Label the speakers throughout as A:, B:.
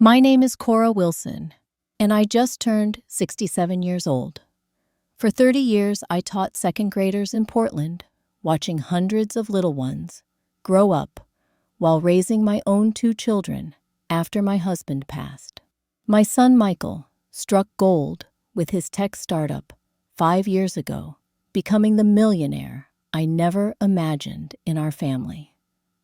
A: My name is Cora Wilson, and I just turned 67 years old. For 30 years, I taught second graders in Portland, watching hundreds of little ones grow up while raising my own 2 children after my husband passed. My son Michael struck gold with his tech startup 5 years ago, becoming the millionaire I never imagined in our family.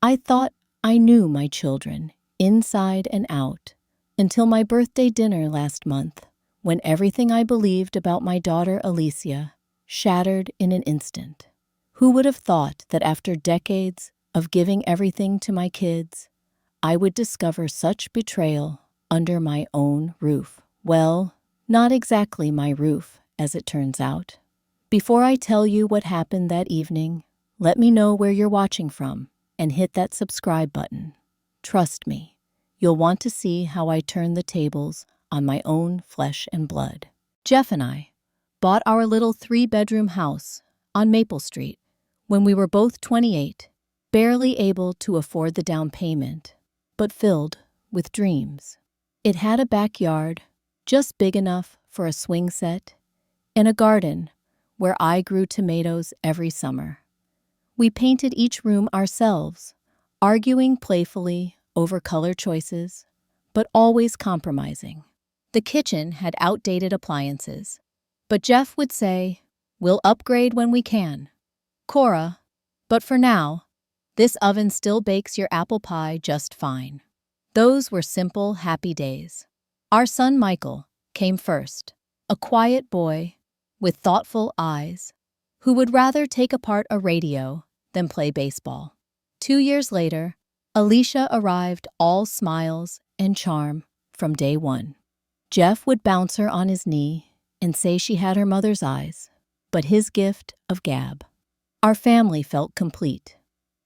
A: I thought I knew my children inside and out until my birthday dinner last month, when everything I believed about my daughter Alicia shattered in an instant. Who would have thought that after decades of giving everything to my kids, I would discover such betrayal under my own roof? Well, not exactly my roof, as it turns out. Before I tell you what happened that evening, let me know where you're watching from and hit that subscribe button. Trust me, you'll want to see how I turn the tables on my own flesh and blood. Jeff and I bought our little 3-bedroom house on Maple Street when we were both 28, barely able to afford the down payment, but filled with dreams. It had a backyard just big enough for a swing set and a garden where I grew tomatoes every summer. We painted each room ourselves, arguing playfully over color choices, but always compromising. The kitchen had outdated appliances, but Jeff would say, "We'll upgrade when we can. Cora, but for now, this oven still bakes your apple pie just fine." Those were simple, happy days. Our son Michael came first, a quiet boy with thoughtful eyes who would rather take apart a radio than play baseball. 2 years later, Alicia arrived all smiles and charm from day one. Jeff would bounce her on his knee and say she had her mother's eyes, but his gift of gab. Our family felt complete.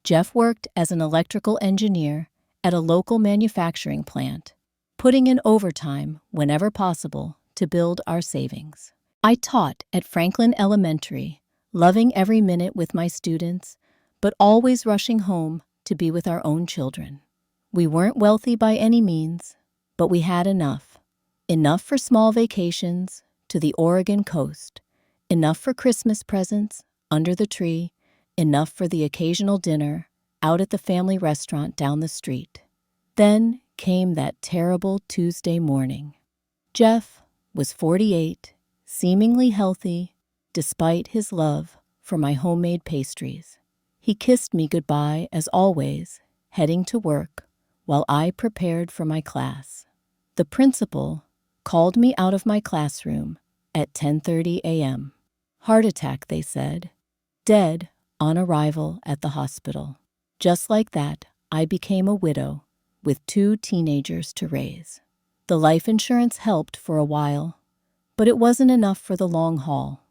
A: Jeff worked as an electrical engineer at a local manufacturing plant, putting in overtime whenever possible to build our savings. I taught at Franklin Elementary, loving every minute with my students, but always rushing home to be with our own children. We weren't wealthy by any means, but we had enough. Enough for small vacations to the Oregon coast, enough for Christmas presents under the tree, enough for the occasional dinner out at the family restaurant down the street. Then came that terrible Tuesday morning. Jeff was 48, seemingly healthy, despite his love for my homemade pastries. He kissed me goodbye as always, heading to work while I prepared for my class. The principal called me out of my classroom at 10:30 a.m. Heart attack, they said. Dead on arrival at the hospital. Just like that, I became a widow with 2 teenagers to raise. The life insurance helped for a while, but it wasn't enough for the long haul.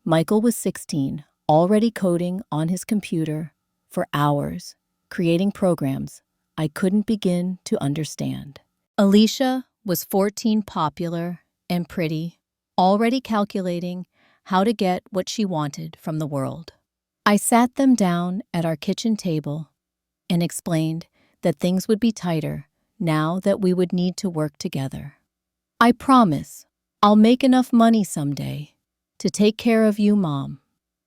A: Michael was 16, already coding on his computer for hours, creating programs I couldn't begin to understand. Alicia was 14, popular and pretty, already calculating how to get what she wanted from the world. I sat them down at our kitchen table and explained that things would be tighter now that we would need to work together. "I promise I'll make enough money someday to take care of you, Mom,"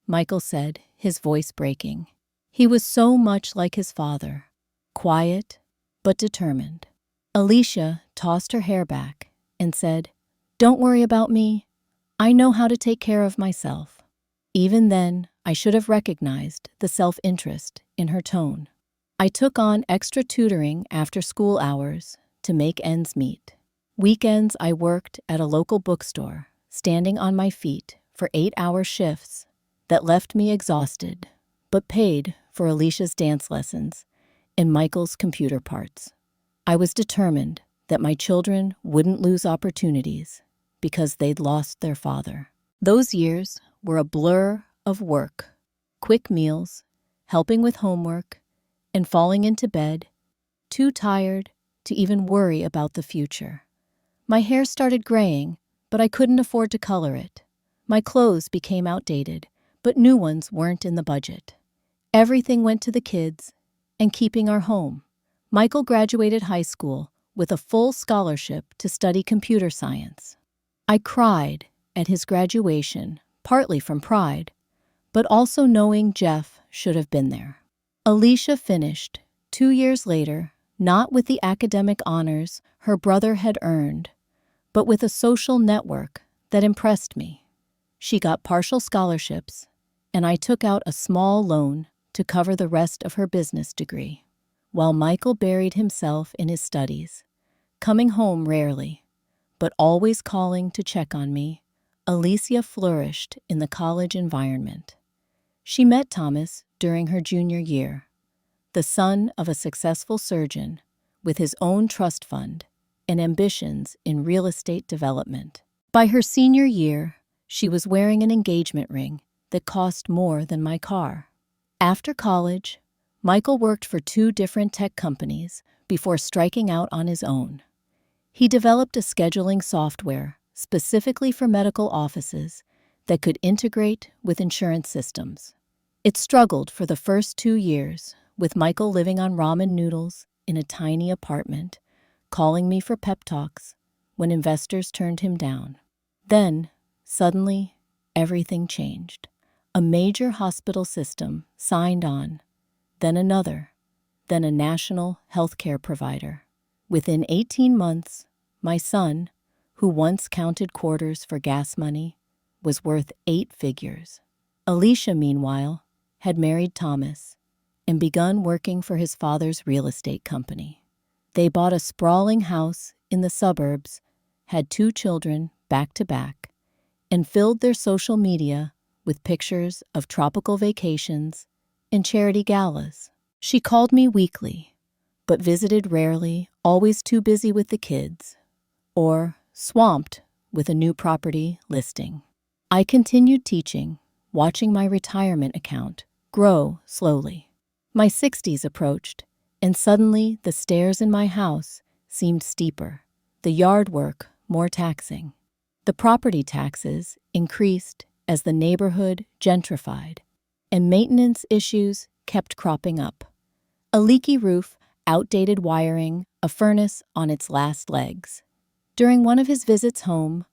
A: Michael said, his voice breaking. He was so much like his father, quiet but determined. Alicia tossed her hair back and said, "Don't worry about me. I know how to take care of myself." Even then, I should have recognized the self-interest in her tone. I took on extra tutoring after school hours to make ends meet. Weekends, I worked at a local bookstore, standing on my feet for 8-hour shifts that left me exhausted, but paid for Alicia's dance lessons and Michael's computer parts. I was determined that my children wouldn't lose opportunities because they'd lost their father. Those years were a blur of work, quick meals, helping with homework, and falling into bed, too tired to even worry about the future. My hair started graying, but I couldn't afford to color it. My clothes became outdated, but new ones weren't in the budget. Everything went to the kids and keeping our home. Michael graduated high school with a full scholarship to study computer science. I cried at his graduation, partly from pride, but also knowing Jeff should have been there. Alicia finished 2 years later, not with the academic honors her brother had earned, but with a social network that impressed me. She got partial scholarships, and I took out a small loan to cover the rest of her business degree, while Michael buried himself in his studies, coming home rarely, but always calling to check on me. Alicia flourished in the college environment. She met Thomas during her junior year, the son of a successful surgeon with his own trust fund and ambitions in real estate development. By her senior year, she was wearing an engagement ring that cost more than my car. After college, Michael worked for 2 different tech companies before striking out on his own. He developed a scheduling software specifically for medical offices that could integrate with insurance systems. It struggled for the first 2 years, with Michael living on ramen noodles in a tiny apartment, calling me for pep talks when investors turned him down. Then, suddenly, everything changed. A major hospital system signed on, then another, then a national healthcare provider. Within 18 months, my son, who once counted quarters for gas money, was worth 8 figures. Alicia, meanwhile, had married Thomas and begun working for his father's real estate company. They bought a sprawling house in the suburbs, had 2 children back to back, and filled their social media with pictures of tropical vacations and charity galas. She called me weekly, but visited rarely, always too busy with the kids, or swamped with a new property listing. I continued teaching, watching my retirement account grow slowly. My 60s approached, and suddenly the stairs in my house seemed steeper, the yard work more taxing. The property taxes increased as the neighborhood gentrified, and maintenance issues kept cropping up. A leaky roof, outdated wiring, a furnace on its last legs. During one of his visits home,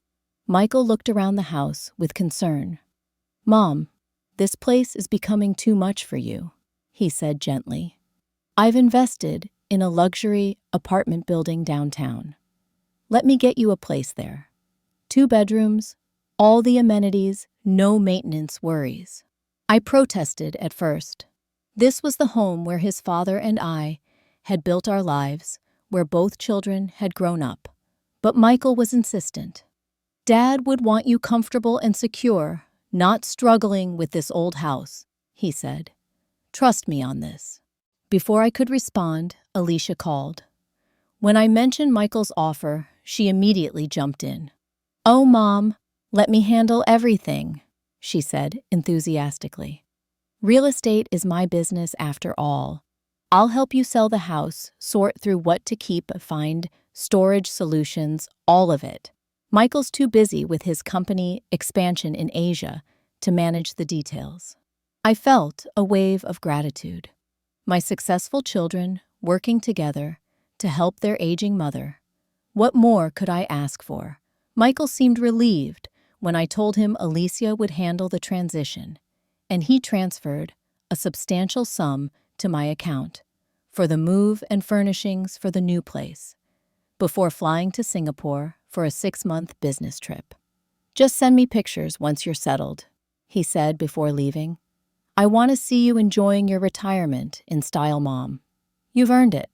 A: Michael looked around the house with concern. "Mom, this place is becoming too much for you," he said gently. "I've invested in a luxury apartment building downtown. Let me get you a place there. 2 bedrooms, all the amenities, no maintenance worries." I protested at first. This was the home where his father and I had built our lives, where both children had grown up. But Michael was insistent. "Dad would want you comfortable and secure, not struggling with this old house," he said. "Trust me on this." Before I could respond, Alicia called. When I mentioned Michael's offer, she immediately jumped in. "Oh, Mom, let me handle everything," she said enthusiastically. "Real estate is my business after all. I'll help you sell the house, sort through what to keep, find storage solutions, all of it." Michael's too busy with his company expansion in Asia to manage the details. I felt a wave of gratitude. My successful children working together to help their aging mother. What more could I ask for? Michael seemed relieved when I told him Alicia would handle the transition, and he transferred a substantial sum to my account for the move and furnishings for the new place, before flying to Singapore for a 6-month business trip. "Just send me pictures once you're settled," he said before leaving. "I want to see you enjoying your retirement in style, Mom. You've earned it."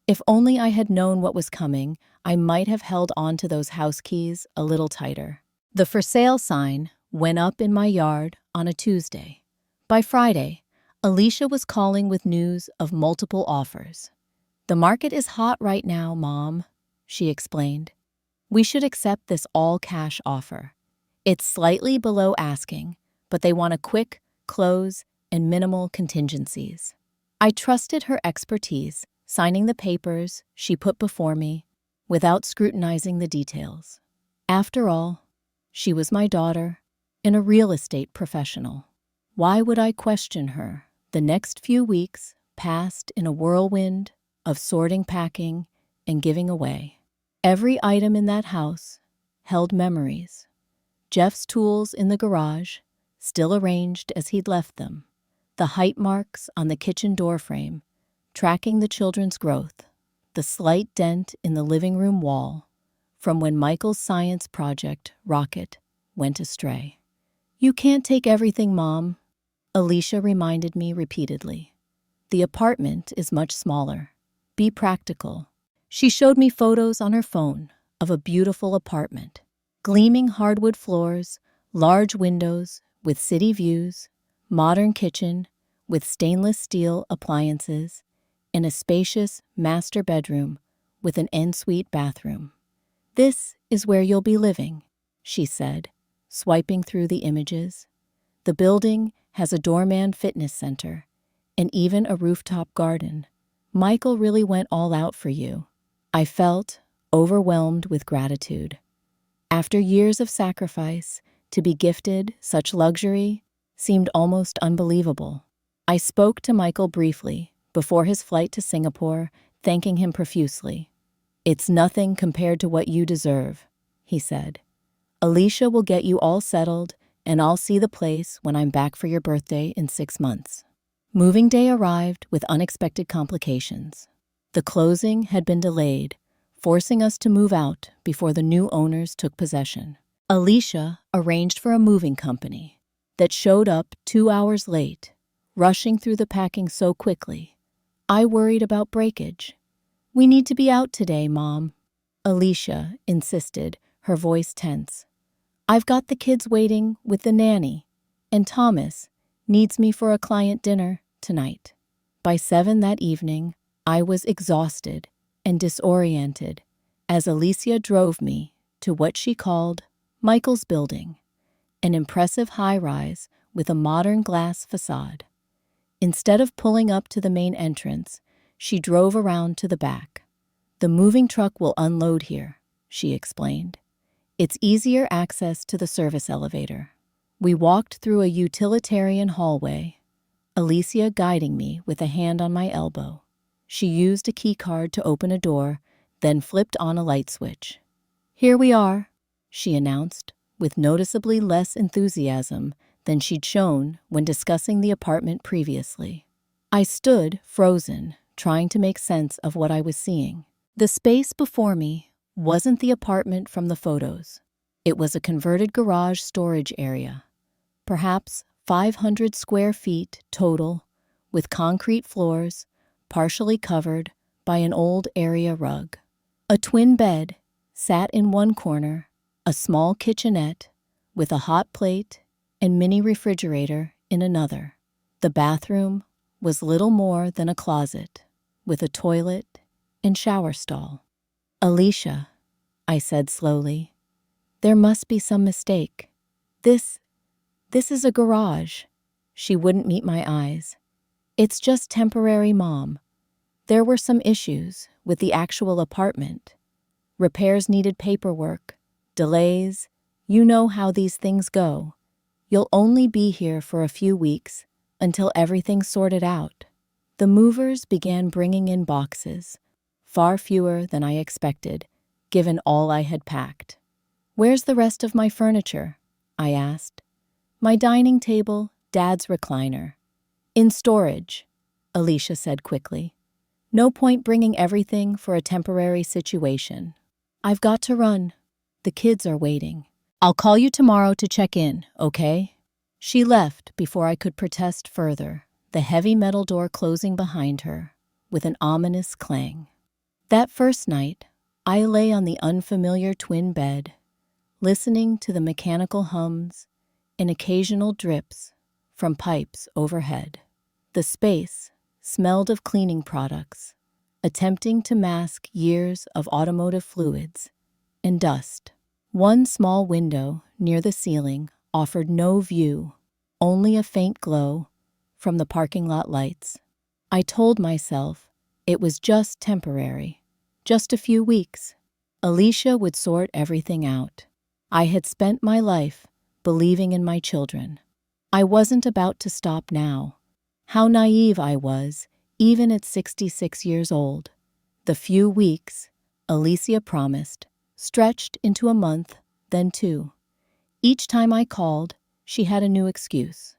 A: If only I had known what was coming, I might have held on to those house keys a little tighter. The for sale sign went up in my yard on a Tuesday. By Friday, Alicia was calling with news of multiple offers. "The market is hot right now, Mom," she explained. "We should accept this all-cash offer. It's slightly below asking, but they want a quick close and minimal contingencies." I trusted her expertise, signing the papers she put before me without scrutinizing the details. After all, she was my daughter and a real estate professional. Why would I question her? The next few weeks passed in a whirlwind of sorting, packing, and giving away. Every item in that house held memories. Jeff's tools in the garage, still arranged as he'd left them. The height marks on the kitchen doorframe, tracking the children's growth. The slight dent in the living room wall, from when Michael's science project, Rocket, went astray. "You can't take everything, Mom," Alicia reminded me repeatedly. "The apartment is much smaller. Be practical." She showed me photos on her phone of a beautiful apartment. Gleaming hardwood floors, large windows with city views, modern kitchen with stainless steel appliances, and a spacious master bedroom with an ensuite bathroom. "This is where you'll be living," she said, swiping through the images. "The building has a doorman fitness center and even a rooftop garden. Michael really went all out for you." I felt overwhelmed with gratitude. After years of sacrifice, to be gifted such luxury seemed almost unbelievable. I spoke to Michael briefly before his flight to Singapore, thanking him profusely. "It's nothing compared to what you deserve," he said. "Alicia will get you all settled, and I'll see the place when I'm back for your birthday in 6 months." Moving day arrived with unexpected complications. The closing had been delayed, forcing us to move out before the new owners took possession. Alicia arranged for a moving company that showed up 2 hours late, rushing through the packing so quickly. I worried about breakage. "We need to be out today, Mom," Alicia insisted, her voice tense. "I've got the kids waiting with the nanny, and Thomas needs me for a client dinner tonight." By 7 that evening, I was exhausted and disoriented as Alicia drove me to what she called Michael's building, an impressive high-rise with a modern glass facade. Instead of pulling up to the main entrance, she drove around to the back. "The moving truck will unload here," she explained. "It's easier access to the service elevator." We walked through a utilitarian hallway, Alicia guiding me with a hand on my elbow. She used a key card to open a door, then flipped on a light switch. "Here we are," she announced, with noticeably less enthusiasm than she'd shown when discussing the apartment previously. I stood, frozen, trying to make sense of what I was seeing. The space before me wasn't the apartment from the photos. It was a converted garage storage area, perhaps 500 square feet total, with concrete floors, partially covered by an old area rug. A twin bed sat in one corner, a small kitchenette with a hot plate and mini refrigerator in another. The bathroom was little more than a closet, with a toilet and shower stall. "Alicia," I said slowly, "there must be some mistake. This is a garage." She wouldn't meet my eyes. "It's just temporary, Mom. There were some issues with the actual apartment. Repairs needed paperwork, delays. You know how these things go. You'll only be here for a few weeks until everything's sorted out." The movers began bringing in boxes, far fewer than I expected, given all I had packed. "Where's the rest of my furniture?" I asked. "My dining table, Dad's recliner." "In storage," Alicia said quickly. "No point bringing everything for a temporary situation." "I've got to run. The kids are waiting. I'll call you tomorrow to check in, okay?" She left before I could protest further, the heavy metal door closing behind her with an ominous clang. That first night, I lay on the unfamiliar twin bed, listening to the mechanical hums and occasional drips from pipes overhead. The space smelled of cleaning products, attempting to mask years of automotive fluids and dust. One small window near the ceiling offered no view, only a faint glow from the parking lot lights. I told myself it was just temporary, just a few weeks. Alicia would sort everything out. I had spent my life believing in my children. I wasn't about to stop now. How naive I was, even at 66 years old. The few weeks Alicia promised, stretched into a month, then 2. Each time I called, she had a new excuse.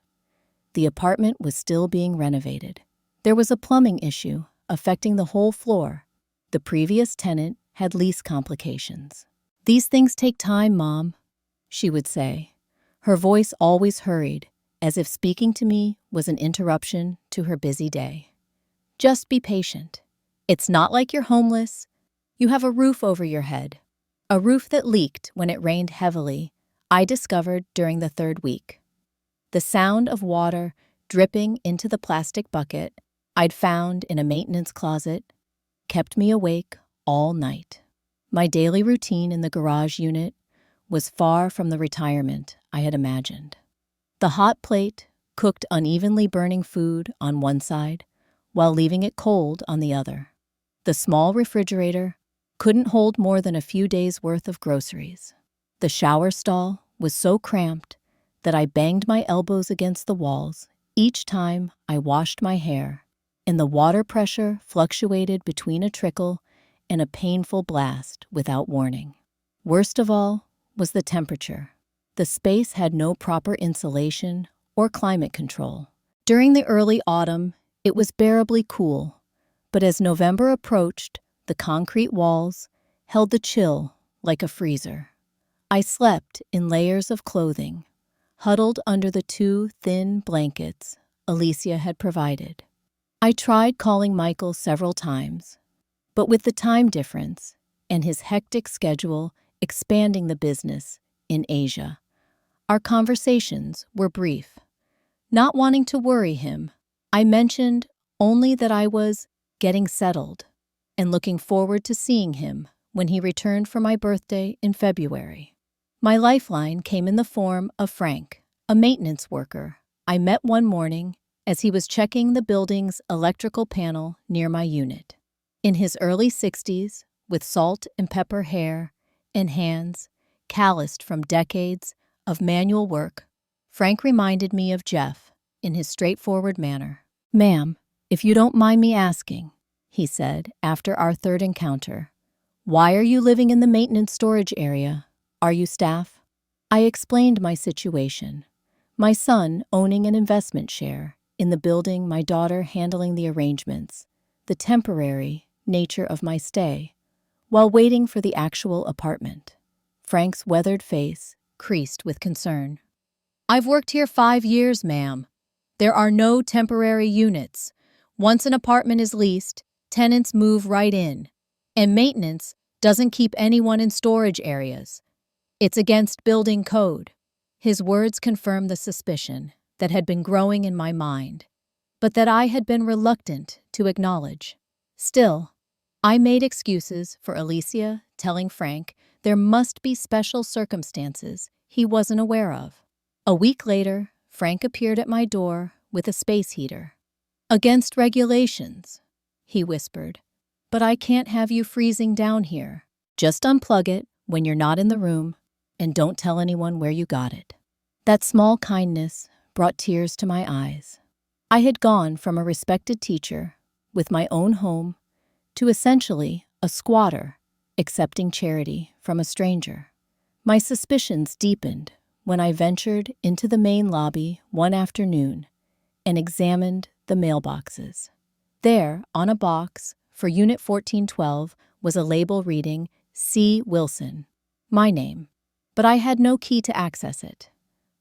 A: The apartment was still being renovated. There was a plumbing issue affecting the whole floor. The previous tenant had lease complications. "These things take time, Mom," she would say. Her voice always hurried, as if speaking to me was an interruption to her busy day. "Just be patient. It's not like you're homeless. You have a roof over your head." A roof that leaked when it rained heavily, I discovered during the 3rd week. The sound of water dripping into the plastic bucket I'd found in a maintenance closet kept me awake all night. My daily routine in the garage unit was far from the retirement I had imagined. The hot plate cooked unevenly burning food on one side while leaving it cold on the other. The small refrigerator couldn't hold more than a few days' worth of groceries. The shower stall was so cramped that I banged my elbows against the walls each time I washed my hair, and the water pressure fluctuated between a trickle and a painful blast without warning. Worst of all was the temperature. The space had no proper insulation or climate control. During the early autumn, it was bearably cool, but as November approached, the concrete walls held the chill like a freezer. I slept in layers of clothing, huddled under the 2 thin blankets Alicia had provided. I tried calling Michael several times, but with the time difference and his hectic schedule expanding the business in Asia, our conversations were brief. Not wanting to worry him, I mentioned only that I was getting settled and looking forward to seeing him when he returned for my birthday in February. My lifeline came in the form of Frank, a maintenance worker I met one morning as he was checking the building's electrical panel near my unit. In his early 60s, with salt and pepper hair and hands calloused from decades of manual work, Frank reminded me of Jeff in his straightforward manner. "Ma'am, if you don't mind me asking," he said after our 3rd encounter, "why are you living in the maintenance storage area? Are you staff?" I explained my situation. My son owning an investment share in the building, my daughter handling the arrangements, the temporary nature of my stay, while waiting for the actual apartment. Frank's weathered face creased with concern. "I've worked here 5 years, ma'am. There are no temporary units. Once an apartment is leased, tenants move right in, and maintenance doesn't keep anyone in storage areas. It's against building code." His words confirmed the suspicion that had been growing in my mind, but that I had been reluctant to acknowledge. Still, I made excuses for Alicia, telling Frank there must be special circumstances he wasn't aware of. A week later, Frank appeared at my door with a space heater. "Against regulations," he whispered, "but I can't have you freezing down here. Just unplug it when you're not in the room, and don't tell anyone where you got it." That small kindness brought tears to my eyes. I had gone from a respected teacher with my own home to essentially a squatter accepting charity from a stranger. My suspicions deepened when I ventured into the main lobby one afternoon and examined the mailboxes. There, on a box for Unit 1412, was a label reading C. Wilson, my name, but I had no key to access it.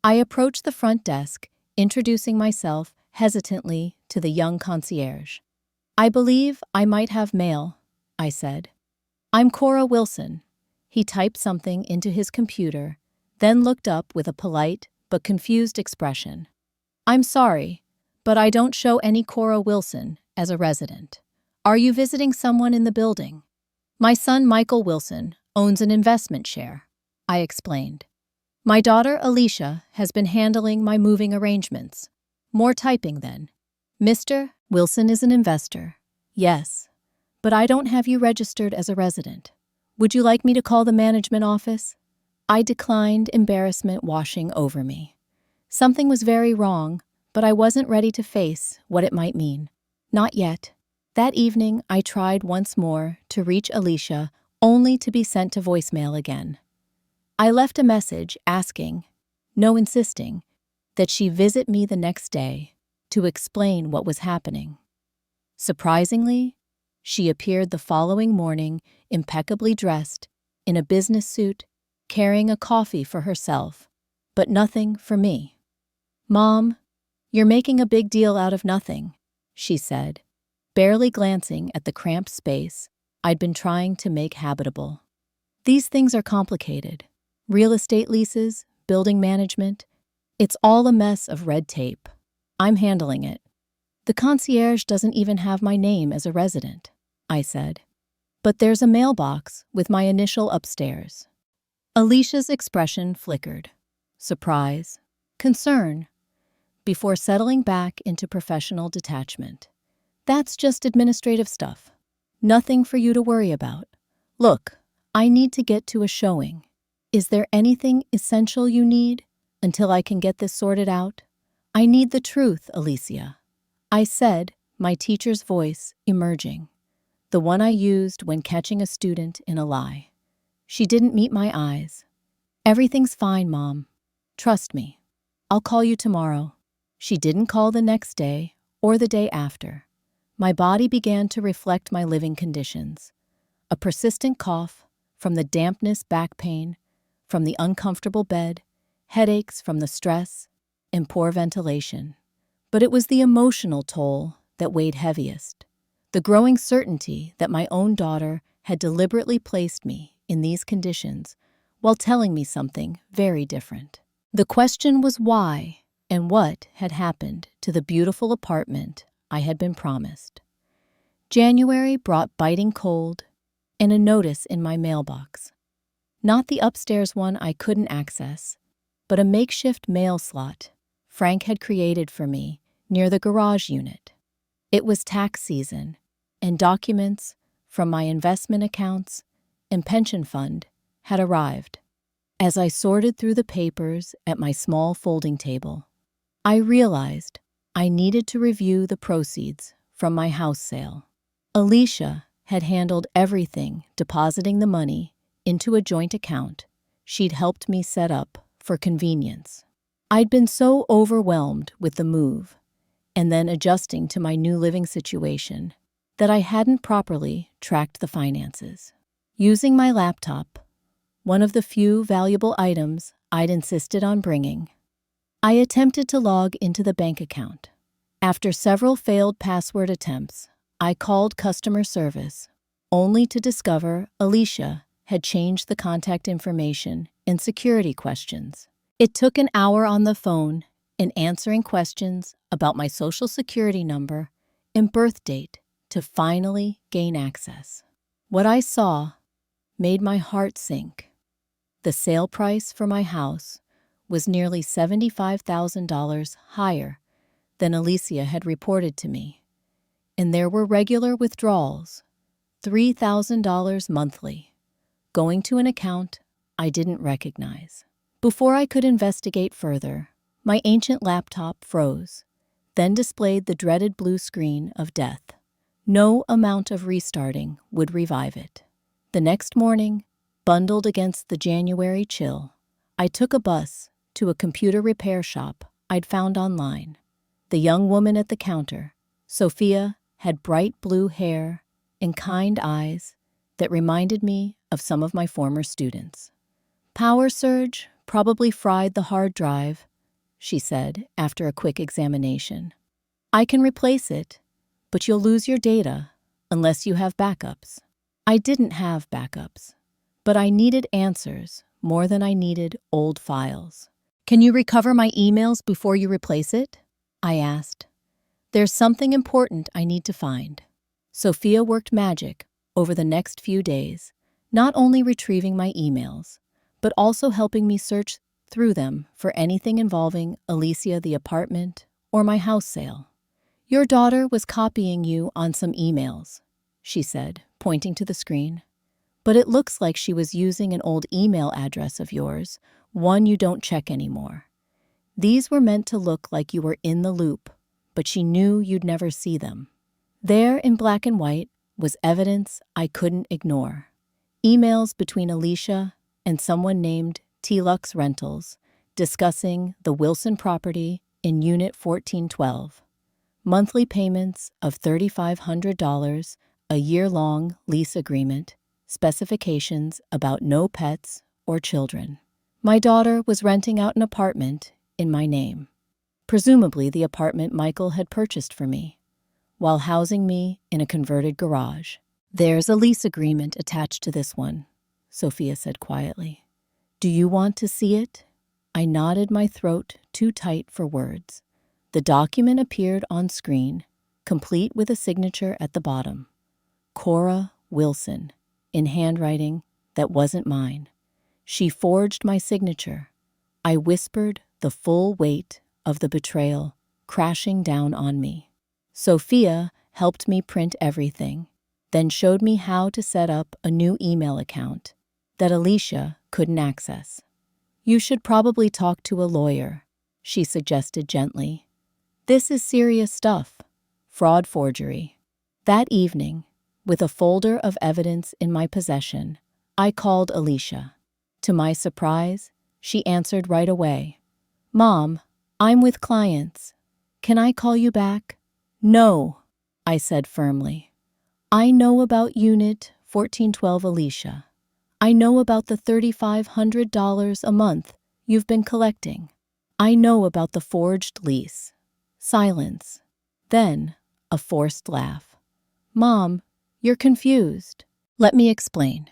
A: I approached the front desk, introducing myself hesitantly to the young concierge. "I believe I might have mail," I said. "I'm Cora Wilson." He typed something into his computer, then looked up with a polite but confused expression. "I'm sorry, but I don't show any Cora Wilson as a resident. Are you visiting someone in the building?" "My son Michael Wilson owns an investment share," I explained. "My daughter Alicia has been handling my moving arrangements." More typing then. "Mr. Wilson is an investor." "Yes, but I don't have you registered as a resident. Would you like me to call the management office?" I declined, embarrassment washing over me. Something was very wrong, but I wasn't ready to face what it might mean. Not yet. That evening, I tried once more to reach Alicia only to be sent to voicemail again. I left a message asking, no insisting, that she visit me the next day to explain what was happening. Surprisingly, she appeared the following morning impeccably dressed, in a business suit, carrying a coffee for herself, but nothing for me. "Mom, you're making a big deal out of nothing," she said, barely glancing at the cramped space I'd been trying to make habitable. "These things are complicated. Real estate leases, building management. It's all a mess of red tape. I'm handling it. The concierge doesn't even have my name as a resident," I said. "But there's a mailbox with my initial upstairs." Alicia's expression flickered. Surprise, concern, before settling back into professional detachment. "That's just administrative stuff. Nothing for you to worry about. Look, I need to get to a showing. Is there anything essential you need until I can get this sorted out?" "I need the truth, Alicia," I said, my teacher's voice emerging, the one I used when catching a student in a lie. She didn't meet my eyes. "Everything's fine, Mom. Trust me. I'll call you tomorrow." She didn't call the next day or the day after. My body began to reflect my living conditions. A persistent cough, from the dampness, back pain, from the uncomfortable bed, headaches from the stress, and poor ventilation. But it was the emotional toll that weighed heaviest. The growing certainty that my own daughter had deliberately placed me in these conditions while telling me something very different. The question was why and what had happened to the beautiful apartment I had been promised. January brought biting cold and a notice in my mailbox. Not the upstairs one I couldn't access, but a makeshift mail slot Frank had created for me near the garage unit. It was tax season, and documents from my investment accounts and pension fund had arrived. As I sorted through the papers at my small folding table, I realized I needed to review the proceeds from my house sale. Alicia had handled everything, depositing the money into a joint account she'd helped me set up for convenience. I'd been so overwhelmed with the move and then adjusting to my new living situation that I hadn't properly tracked the finances. Using my laptop, one of the few valuable items I'd insisted on bringing, I attempted to log into the bank account. After several failed password attempts, I called customer service, only to discover Alicia had changed the contact information and security questions. It took an hour on the phone and answering questions about my social security number and birth date to finally gain access. What I saw made my heart sink. The sale price for my house was nearly $75,000 higher than Alicia had reported to me, and there were regular withdrawals, $3,000 monthly, going to an account I didn't recognize. Before I could investigate further, my ancient laptop froze, then displayed the dreaded blue screen of death. No amount of restarting would revive it. The next morning, bundled against the January chill, I took a bus to a computer repair shop I'd found online. The young woman at the counter, Sophia, had bright blue hair and kind eyes that reminded me of some of my former students. "Power surge probably fried the hard drive," she said after a quick examination. "I can replace it, but you'll lose your data unless you have backups." I didn't have backups, but I needed answers more than I needed old files. "Can you recover my emails before you replace it?" I asked. "There's something important I need to find." Sophia worked magic over the next few days, not only retrieving my emails, but also helping me search through them for anything involving Alicia, the apartment, or my house sale. "Your daughter was copying you on some emails," she said, pointing to the screen. "But it looks like she was using an old email address of yours, one you don't check anymore. These were meant to look like you were in the loop, but she knew you'd never see them." There in black and white was evidence I couldn't ignore. Emails between Alicia and someone named T-Lux Rentals discussing the Wilson property in Unit 1412. Monthly payments of $3,500, a year-long lease agreement, specifications about no pets or children. My daughter was renting out an apartment in my name, presumably the apartment Michael had purchased for me, while housing me in a converted garage. "There's a lease agreement attached to this one," Sophia said quietly. "Do you want to see it?" I nodded, my throat too tight for words. The document appeared on screen, complete with a signature at the bottom. Cora Wilson, in handwriting that wasn't mine. She forged my signature. I whispered, the full weight of the betrayal crashing down on me. Sophia helped me print everything, then showed me how to set up a new email account that Alicia couldn't access. "You should probably talk to a lawyer," she suggested gently. "This is serious stuff. Fraud, forgery." That evening, with a folder of evidence in my possession, I called Alicia. To my surprise, she answered right away. "Mom, I'm with clients. Can I call you back?" "No," I said firmly. "I know about Unit 1412, Alicia. I know about the $3,500 a month you've been collecting. I know about the forged lease." Silence. Then, a forced laugh. "Mom, you're confused." "Let me explain.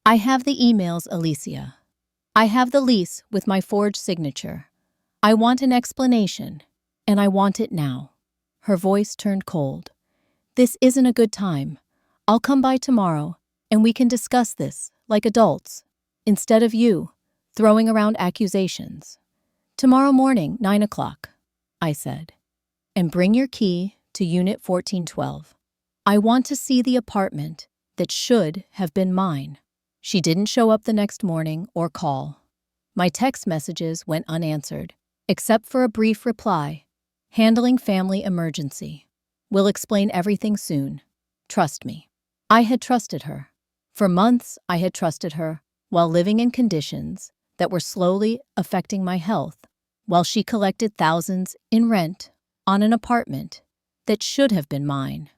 A: I have the emails, Alicia. I have the lease with my forged signature. I want an explanation, and I want it now." Her voice turned cold. "This isn't a good time. I'll come by tomorrow, and we can discuss this like adults, instead of you throwing around accusations." "Tomorrow morning, 9 o'clock, I said. "And bring your key to Unit 1412. I want to see the apartment that should have been mine." She didn't show up the next morning or call. My text messages went unanswered, except for a brief reply. "Handling family emergency. We'll explain everything soon. Trust me." I had trusted her. For months, I had trusted her while living in conditions that were slowly affecting my health, while she collected thousands in rent on an apartment that should have been mine,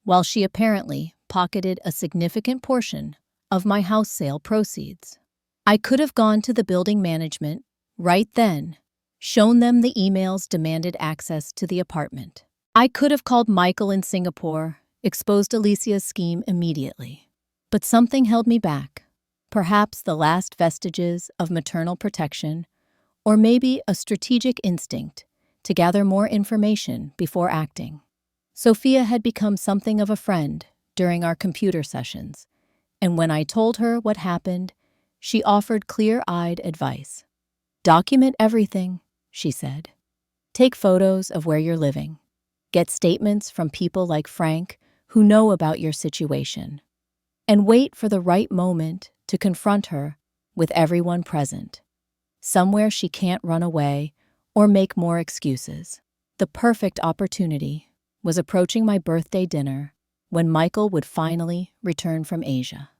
A: while she apparently pocketed a significant portion of my house sale proceeds. I could have gone to the building management right then, shown them the emails demanded access to the apartment. I could have called Michael in Singapore, exposed Alicia's scheme immediately. But something held me back. Perhaps the last vestiges of maternal protection, or maybe a strategic instinct to gather more information before acting. Sophia had become something of a friend during our computer sessions, and when I told her what happened, she offered clear-eyed advice. "Document everything," she said. "Take photos of where you're living. Get statements from people like Frank who know about your situation. And wait for the right moment to confront her with everyone present. Somewhere she can't run away or make more excuses." The perfect opportunity was approaching my birthday dinner when Michael would finally return from Asia.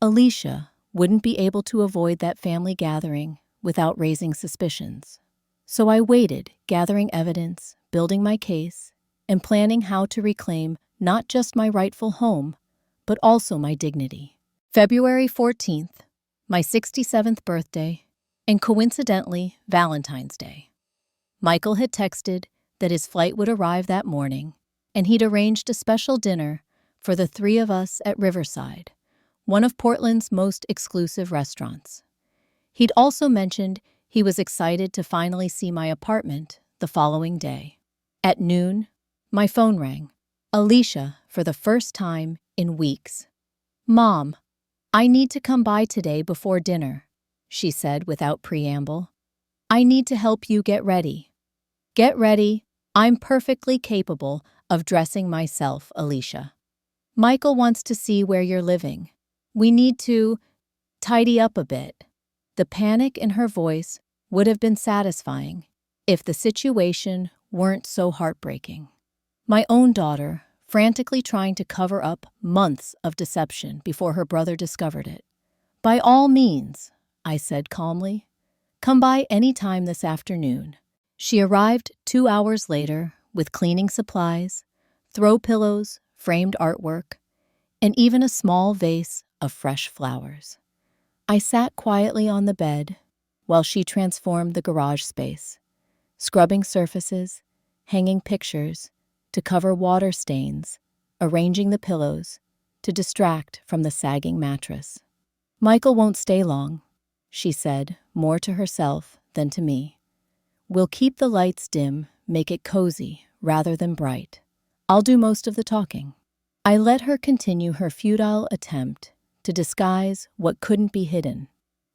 A: Alicia wouldn't be able to avoid that family gathering without raising suspicions. So I waited, gathering evidence, building my case, and planning how to reclaim not just my rightful home, but also my dignity. February 14th, my 67th birthday, and coincidentally, Valentine's Day. Michael had texted that his flight would arrive that morning, and he'd arranged a special dinner for the three of us at Riverside, one of Portland's most exclusive restaurants. He'd also mentioned he was excited to finally see my apartment the following day. At noon, my phone rang. Alicia, for the first time in weeks. "Mom, I need to come by today before dinner," she said without preamble. "I need to help you get ready." "Get ready? I'm perfectly capable of dressing myself, Alicia. Michael wants to see where you're living. We need to tidy up a bit." The panic in her voice would have been satisfying if the situation weren't so heartbreaking. My own daughter, frantically trying to cover up months of deception before her brother discovered it. "By all means," I said calmly. "Come by any time this afternoon." She arrived 2 hours later with cleaning supplies, throw pillows, framed artwork, and even a small vase of fresh flowers. I sat quietly on the bed while she transformed the garage space, scrubbing surfaces, hanging pictures to cover water stains, arranging the pillows to distract from the sagging mattress. "Michael won't stay long," she said, more to herself than to me. "We'll keep the lights dim, make it cozy rather than bright. I'll do most of the talking." I let her continue her futile attempt to disguise what couldn't be hidden,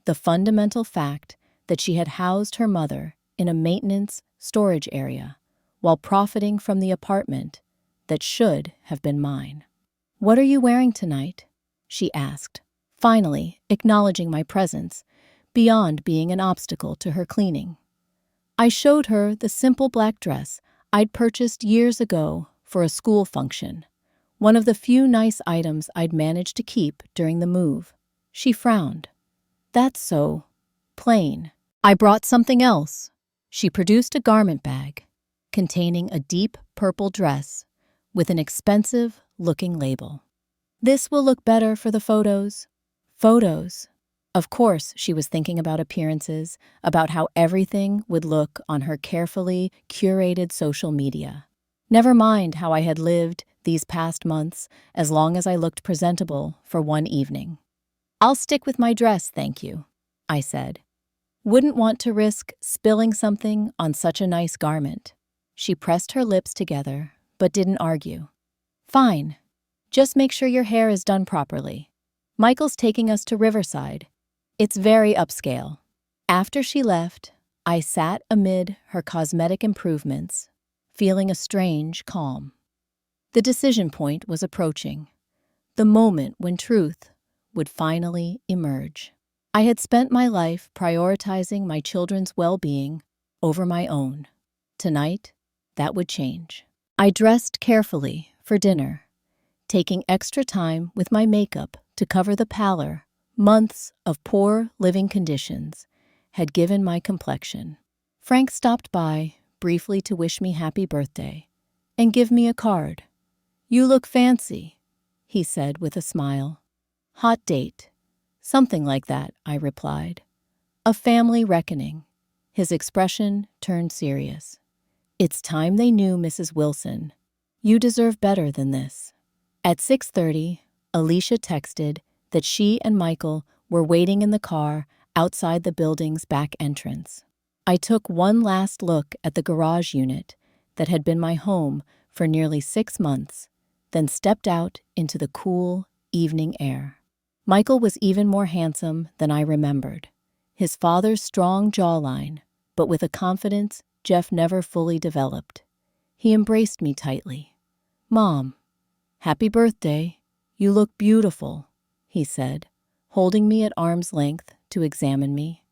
A: the fundamental fact that she had housed her mother in a maintenance storage area while profiting from the apartment that should have been mine. "What are you wearing tonight?" she asked, finally acknowledging my presence beyond being an obstacle to her cleaning. I showed her the simple black dress I'd purchased years ago for a school function, one of the few nice items I'd managed to keep during the move. She frowned. "That's so plain." "I brought something else." She produced a garment bag containing a deep purple dress with an expensive-looking label. "This will look better for the photos." Photos. Of course, she was thinking about appearances, about how everything would look on her carefully curated social media. Never mind how I had lived these past months, as long as I looked presentable for one evening. "I'll stick with my dress, thank you," I said. "Wouldn't want to risk spilling something on such a nice garment." She pressed her lips together, but didn't argue. "Fine. Just make sure your hair is done properly. Michael's taking us to Riverside. It's very upscale." After she left, I sat amid her cosmetic improvements, feeling a strange calm. The decision point was approaching, the moment when truth would finally emerge. I had spent my life prioritizing my children's well-being over my own. Tonight, that would change. I dressed carefully for dinner, taking extra time with my makeup to cover the pallor months of poor living conditions had given my complexion. Frank stopped by briefly to wish me happy birthday and give me a card. "You look fancy," he said with a smile. "Hot date." "Something like that," I replied. "A family reckoning." His expression turned serious. "It's time they knew, Mrs. Wilson. You deserve better than this." At 6:30, Alicia texted that she and Michael were waiting in the car outside the building's back entrance. I took one last look at the garage unit that had been my home for nearly 6 months, then stepped out into the cool evening air. Michael was even more handsome than I remembered, his father's strong jawline, but with a confidence Jeff never fully developed. He embraced me tightly. "Mom, happy birthday. You look beautiful," he said, holding me at arm's length to examine me.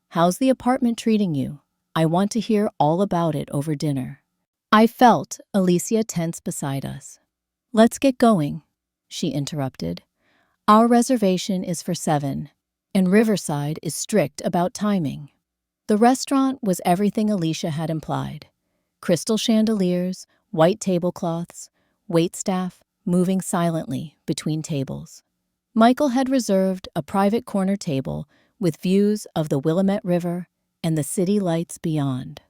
A: "How's the apartment treating you? I want to hear all about it over dinner." I felt Alicia tense beside us. "Let's get going," she interrupted. "Our reservation is for 7, and Riverside is strict about timing." The restaurant was everything Alicia had implied. Crystal chandeliers, white tablecloths, waitstaff moving silently between tables. Michael had reserved a private corner table with views of the Willamette River and the city lights beyond.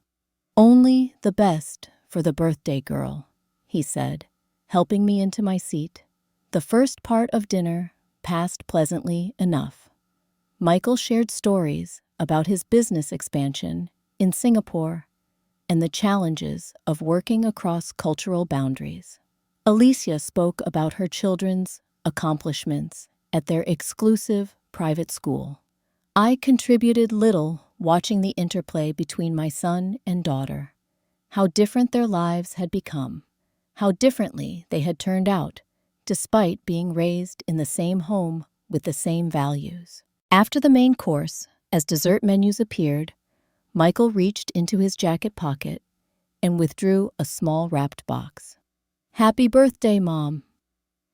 A: "Only the best for the birthday girl," he said, helping me into my seat. The first part of dinner passed pleasantly enough. Michael shared stories about his business expansion in Singapore and the challenges of working across cultural boundaries. Alicia spoke about her children's accomplishments at their exclusive private school. I contributed little, watching the interplay between my son and daughter, how different their lives had become, how differently they had turned out, despite being raised in the same home with the same values. After the main course, as dessert menus appeared, Michael reached into his jacket pocket and withdrew a small wrapped box. "Happy birthday, Mom,"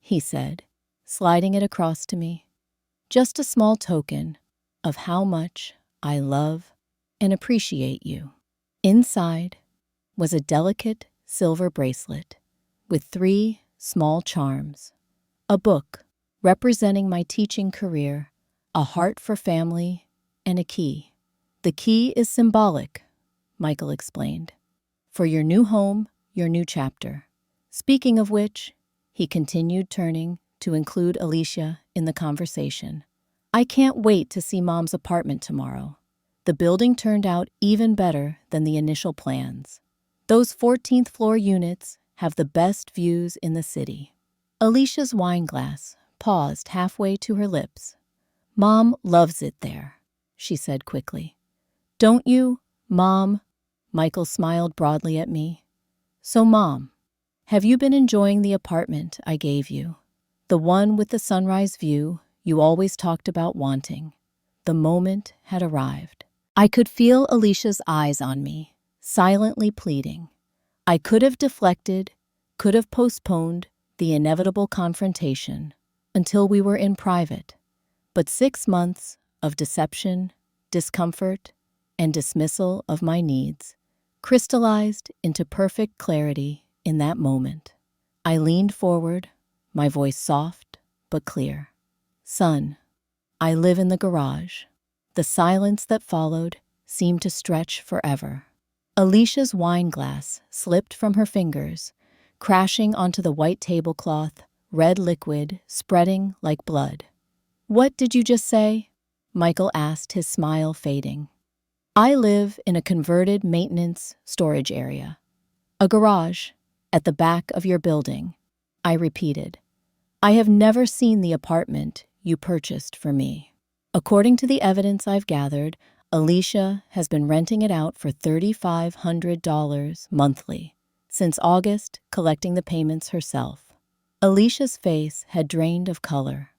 A: he said, sliding it across to me. Just a small token of how much I love and appreciate you. Inside was a delicate silver bracelet with 3 small charms, a book representing my teaching career, a heart for family, and a key. The key is symbolic, Michael explained, for your new home, your new chapter. Speaking of which, he continued, turning to include Alicia in the conversation. I can't wait to see Mom's apartment tomorrow. The building turned out even better than the initial plans. Those 14th floor units have the best views in the city. Alicia's wine glass paused halfway to her lips. Mom loves it there, she said quickly. Don't you, Mom? Michael smiled broadly at me. So, Mom, have you been enjoying the apartment I gave you? The one with the sunrise view you always talked about wanting. The moment had arrived. I could feel Alicia's eyes on me, silently pleading. I could have deflected, could have postponed the inevitable confrontation until we were in private. But 6 months of deception, discomfort, and dismissal of my needs crystallized into perfect clarity in that moment. I leaned forward, my voice soft but clear. Son, I live in the garage. The silence that followed seemed to stretch forever. Alicia's wine glass slipped from her fingers, crashing onto the white tablecloth, red liquid spreading like blood. What did you just say? Michael asked, his smile fading. I live in a converted maintenance storage area. A garage at the back of your building, I repeated. I have never seen the apartment you purchased for me. According to the evidence I've gathered, Alicia has been renting it out for $3,500 monthly since August, collecting the payments herself. Alicia's face had drained of color.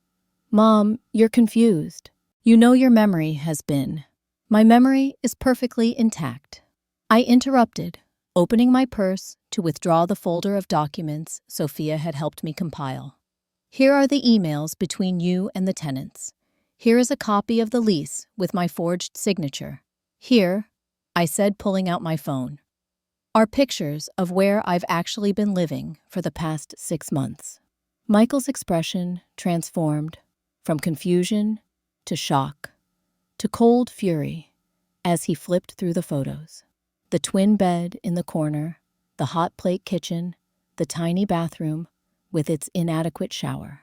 A: Mom, you're confused. You know your memory has been. My memory is perfectly intact. I interrupted, opening my purse to withdraw the folder of documents Sophia had helped me compile. Here are the emails between you and the tenants. Here is a copy of the lease with my forged signature. Here, I said, pulling out my phone, are pictures of where I've actually been living for the past 6 months. Michael's expression transformed from confusion to shock to cold fury as he flipped through the photos. The twin bed in the corner, the hot plate kitchen, the tiny bathroom with its inadequate shower.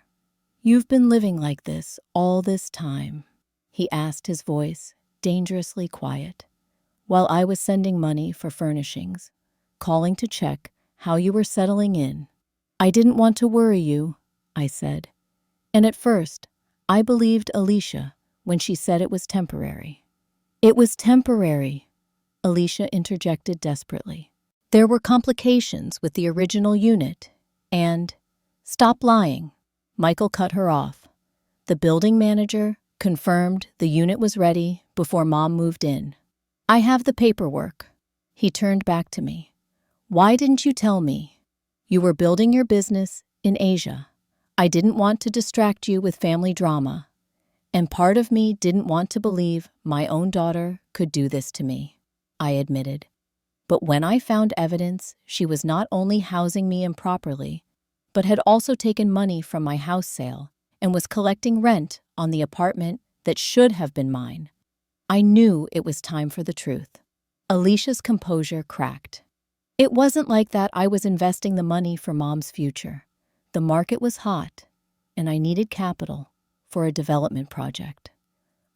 A: You've been living like this all this time, he asked, his voice dangerously quiet, while I was sending money for furnishings, calling to check how you were settling in. I didn't want to worry you, I said. And at first, I believed Alicia when she said it was temporary. It was temporary, Alicia interjected desperately. There were complications with the original unit, and... Stop lying, Michael cut her off. The building manager confirmed the unit was ready before Mom moved in. I have the paperwork. He turned back to me. Why didn't you tell me? You were building your business in Asia. I didn't want to distract you with family drama. And part of me didn't want to believe my own daughter could do this to me, I admitted. But when I found evidence she was not only housing me improperly, but had also taken money from my house sale and was collecting rent on the apartment that should have been mine, I knew it was time for the truth. Alicia's composure cracked. It wasn't like that. I was investing the money for Mom's future. The market was hot, and I needed capital for a development project.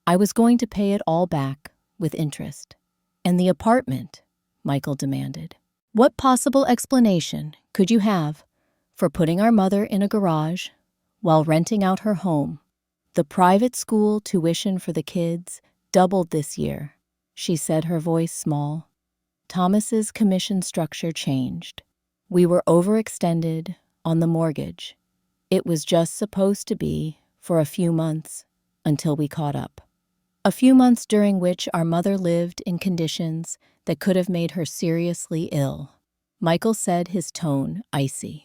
A: I was going to pay it all back with interest. And the apartment, Michael demanded. What possible explanation could you have for putting our mother in a garage while renting out her home? The private school tuition for the kids doubled this year, she said, her voice small. Thomas's commission structure changed. We were overextended on the mortgage. It was just supposed to be for a few months until we caught up. A few months during which our mother lived in conditions that could have made her seriously ill. Michael said, his tone icy.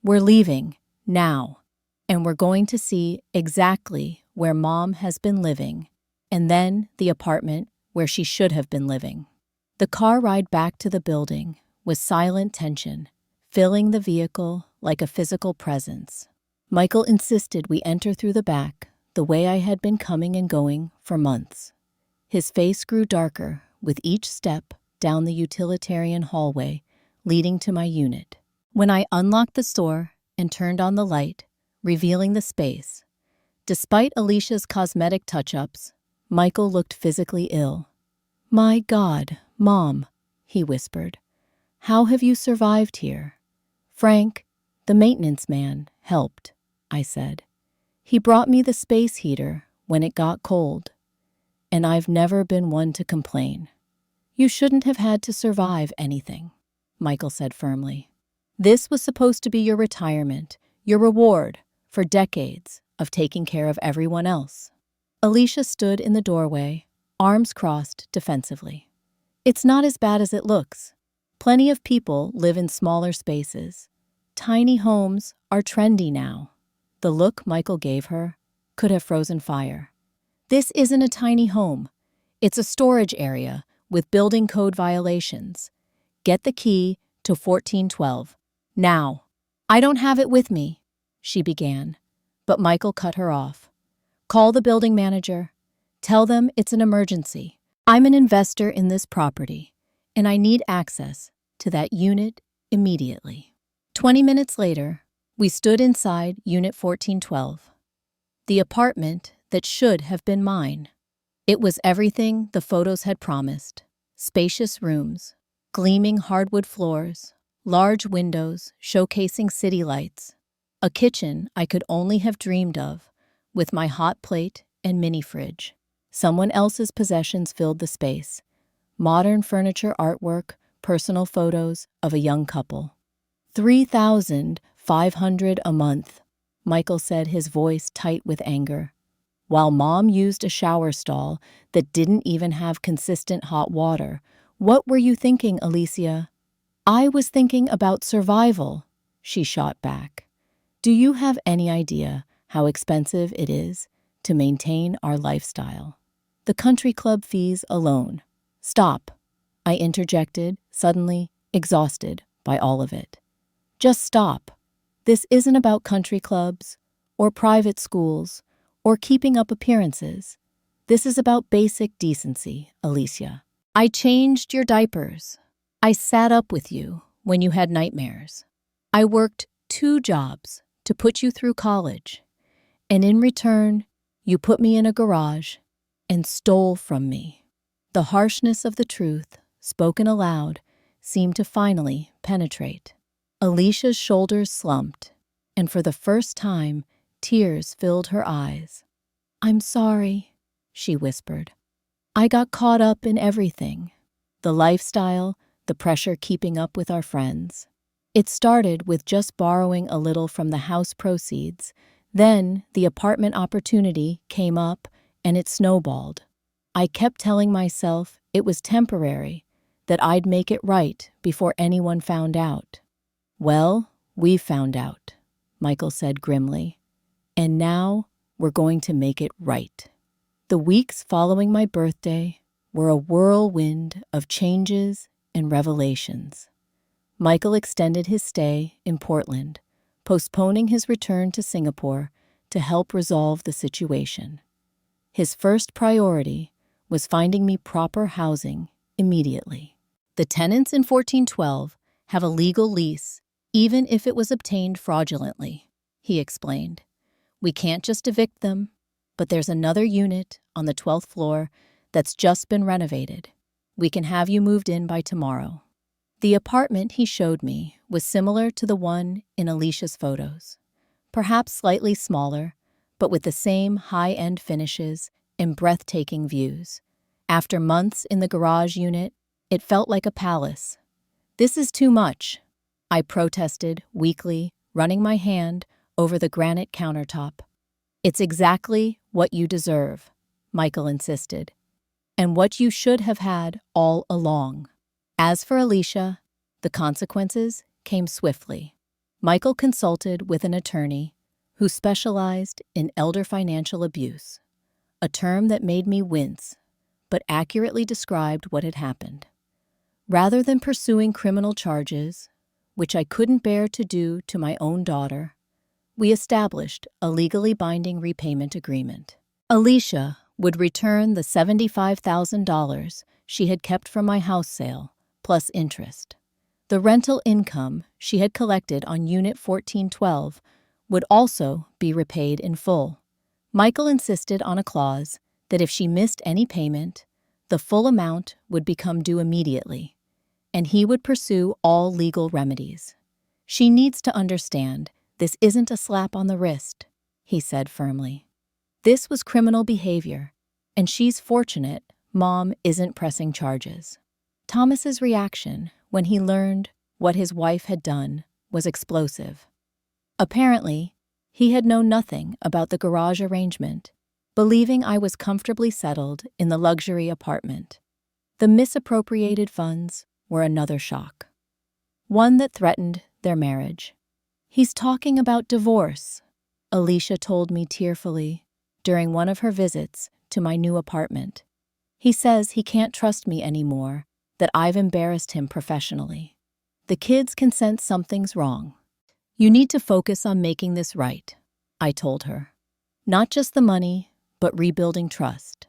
A: We're leaving, now, and we're going to see exactly where Mom has been living, and then the apartment where she should have been living. The car ride back to the building was silent tension, filling the vehicle like a physical presence. Michael insisted we enter through the back, the way I had been coming and going for months. His face grew darker with each step down the utilitarian hallway leading to my unit. When I unlocked the store and turned on the light, revealing the space, despite Alicia's cosmetic touch-ups, Michael looked physically ill. "My God, Mom," he whispered. "How have you survived here?" "Frank, the maintenance man, helped," I said. "He brought me the space heater when it got cold, and I've never been one to complain." "You shouldn't have had to survive anything," Michael said firmly. "This was supposed to be your retirement, your reward for decades of taking care of everyone else." Alicia stood in the doorway, arms crossed defensively. "It's not as bad as it looks. Plenty of people live in smaller spaces. Tiny homes are trendy now." The look Michael gave her could have frozen fire. "This isn't a tiny home. It's a storage area with building code violations. Get the key to 1412. Now." "I don't have it with me," she began, but Michael cut her off. "Call the building manager. Tell them it's an emergency. I'm an investor in this property, and I need access to that unit immediately." 20 minutes later, we stood inside Unit 1412, the apartment that should have been mine. It was everything the photos had promised: spacious rooms, gleaming hardwood floors, large windows showcasing city lights, a kitchen I could only have dreamed of, with my hot plate and mini fridge. Someone else's possessions filled the space: modern furniture, artwork, personal photos of a young couple. $3,500 a month, Michael said, his voice tight with anger, while Mom used a shower stall that didn't even have consistent hot water. "What were you thinking, Alicia?" "I was thinking about survival," she shot back. "Do you have any idea how expensive it is to maintain our lifestyle? The country club fees alone." "Stop," I interjected, suddenly exhausted by all of it. "Just stop. This isn't about country clubs or private schools or keeping up appearances. This is about basic decency, Alicia. I changed your diapers. I sat up with you when you had nightmares. I worked 2 jobs to put you through college, and in return, you put me in a garage and stole from me." The harshness of the truth, spoken aloud, seemed to finally penetrate. Alicia's shoulders slumped, and for the first time, tears filled her eyes. "I'm sorry," she whispered. "I got caught up in everything. The lifestyle, the pressure keeping up with our friends. It started with just borrowing a little from the house proceeds. Then the apartment opportunity came up, and it snowballed. I kept telling myself it was temporary, that I'd make it right before anyone found out." "Well, we found out," Michael said grimly. "And now we're going to make it right." The weeks following my birthday were a whirlwind of changes and revelations. Michael extended his stay in Portland, postponing his return to Singapore to help resolve the situation. His first priority was finding me proper housing immediately. "The tenants in 1412 have a legal lease, even if it was obtained fraudulently," he explained. "We can't just evict them, but there's another unit on the 12th floor that's just been renovated. We can have you moved in by tomorrow." The apartment he showed me was similar to the one in Alicia's photos, perhaps slightly smaller, but with the same high-end finishes and breathtaking views. After months in the garage unit, it felt like a palace. "This is too much," I protested weakly, running my hand over the granite countertop. "It's exactly what you deserve," Michael insisted, "and what you should have had all along." As for Alicia, the consequences came swiftly. Michael consulted with an attorney, who specialized in elder financial abuse, a term that made me wince, but accurately described what had happened. Rather than pursuing criminal charges, which I couldn't bear to do to my own daughter, we established a legally binding repayment agreement. Alicia would return the $75,000 she had kept from my house sale, plus interest. The rental income she had collected on Unit 1412 would also be repaid in full. Michael insisted on a clause that if she missed any payment, the full amount would become due immediately, and he would pursue all legal remedies. "She needs to understand this isn't a slap on the wrist," he said firmly. "This was criminal behavior, and she's fortunate Mom isn't pressing charges." Thomas's reaction when he learned what his wife had done was explosive. Apparently, he had known nothing about the garage arrangement, believing I was comfortably settled in the luxury apartment. The misappropriated funds were another shock, one that threatened their marriage. "He's talking about divorce," Alicia told me tearfully during one of her visits to my new apartment. "He says he can't trust me anymore, that I've embarrassed him professionally. The kids can sense something's wrong. You need to focus on making this right," I told her. "Not just the money, but rebuilding trust.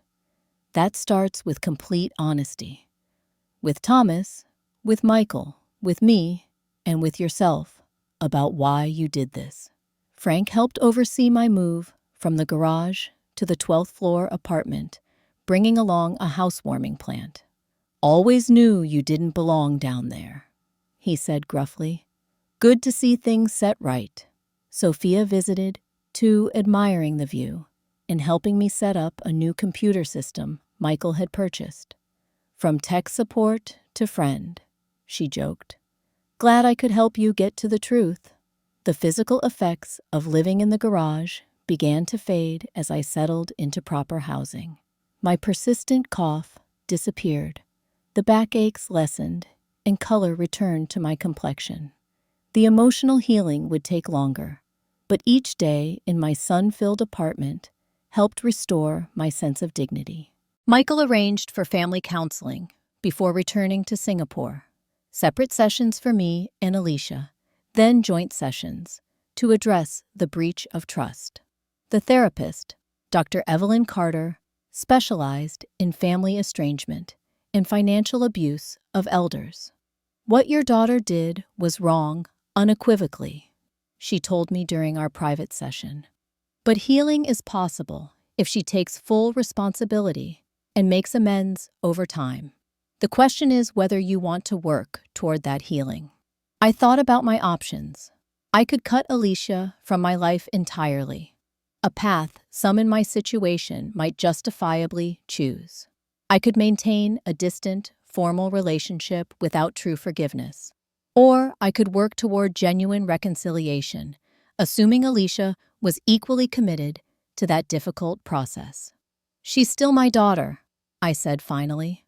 A: That starts with complete honesty. With Thomas, with Michael, with me, and with yourself about why you did this." Frank helped oversee my move from the garage to the 12th floor apartment, bringing along a housewarming plant. "Always knew you didn't belong down there," he said gruffly. "Good to see things set right." Sophia visited, too, admiring the view and helping me set up a new computer system Michael had purchased. "From tech support to friend," she joked. "Glad I could help you get to the truth." The physical effects of living in the garage began to fade as I settled into proper housing. My persistent cough disappeared, the backaches lessened, and color returned to my complexion. The emotional healing would take longer, but each day in my sun-filled apartment helped restore my sense of dignity. Michael arranged for family counseling before returning to Singapore. Separate sessions for me and Alicia, then joint sessions to address the breach of trust. The therapist, Dr. Evelyn Carter, specialized in family estrangement and financial abuse of elders. "What your daughter did was wrong, unequivocally," she told me during our private session. "But healing is possible if she takes full responsibility and makes amends over time. The question is whether you want to work toward that healing." I thought about my options. I could cut Alicia from my life entirely, a path some in my situation might justifiably choose. I could maintain a distant, formal relationship without true forgiveness. Or I could work toward genuine reconciliation, assuming Alicia was equally committed to that difficult process. "She's still my daughter," I said finally.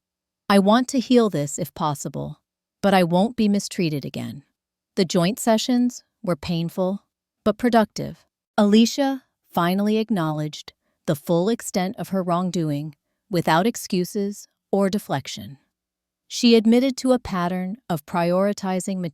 A: "I want to heal this if possible, but I won't be mistreated again." The joint sessions were painful, but productive. Alicia finally acknowledged the full extent of her wrongdoing without excuses or deflection. She admitted to a pattern of prioritizing material